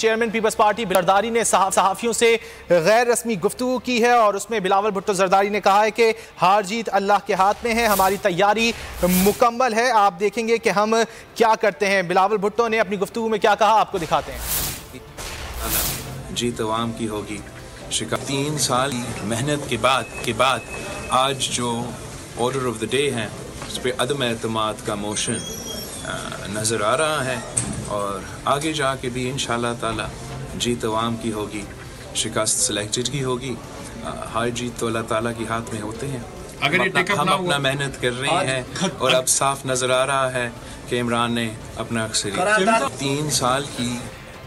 Chairman people's party Zardari ने सहाफियों से गैर रस्मी गुफ्तगू की है और उसमें बिलावल भुट्टो जरदारी ने कहा है कि हार जीत अल्लाह के हाथ में है, हमारी तैयारी मुकम्मल है। आप देखेंगे कि हम क्या करते हैं। बिलावल भुट्टो ने अपनी गुफ्तगू में क्या कहा, आपको दिखाते हैं। जीत अवाम की होगी। 3 साल मेहनत के बाद आज जो ऑर्डर ऑफ द डे है उस पर अदम एतमाद का मोशन नज़र आ रहा है और आगे जाके भी इंशाअल्लाह ताला जीत अवाम की होगी, शिकस्त सिलेक्टेड की होगी। हार जीत तो अल्लाह ताला के हाथ में होते हैं। हम अपना मेहनत कर रहे हैं और अब साफ नज़र आ रहा है कि इमरान ने अपना अक्सरियत 3 साल की।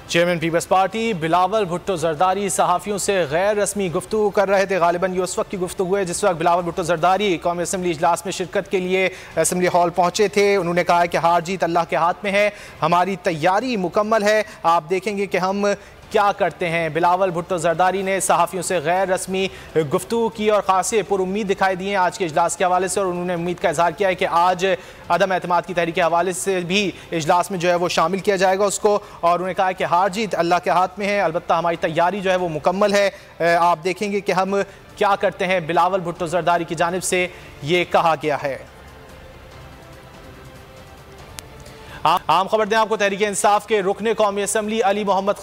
Chairman people's party Bilawal Bhutto Zardari सहाफ़ियों से गैर रस्मी गुफ्तगू कर रहे थे। गालिबन ये उस वक्त की गुफ्तगू है जिस वक्त बिलावल भुट्टो जरदारी कौमी असम्बली इजलास में शिरकत के लिए असम्बली हॉल पहुंचे थे। उन्होंने कहा कि हार जीत अल्लाह के हाथ में है, हमारी तैयारी मुकम्मल है, आप देखेंगे कि हम क्या करते हैं। बिलावल भुट्टो जरदारी ने सहाफ़ियों से गैर रस्मी गुफ्तगू की और ख़ासे पुरुम्मीद दिखाई दी हैं आज के इजलास के हवाले से, और उन्होंने उम्मीद का इजहार किया है कि आज अदम एतमाद की तहरीक के हवाले से भी इजलास में जो है वो शामिल किया जाएगा उसको। और उन्होंने कहा कि हार जीत अल्लाह के हाथ में है, अलबत्ता हमारी तैयारी जो है वो मुकम्मल है, आप देखेंगे कि हम क्या करते हैं। बिलावल भुट्टो जरदारी की जानिब से ये कहा गया है। आम खबर दें आपको, तहरीक इंसाफ के रुकने कौमी असम्बली अली मोहम्मद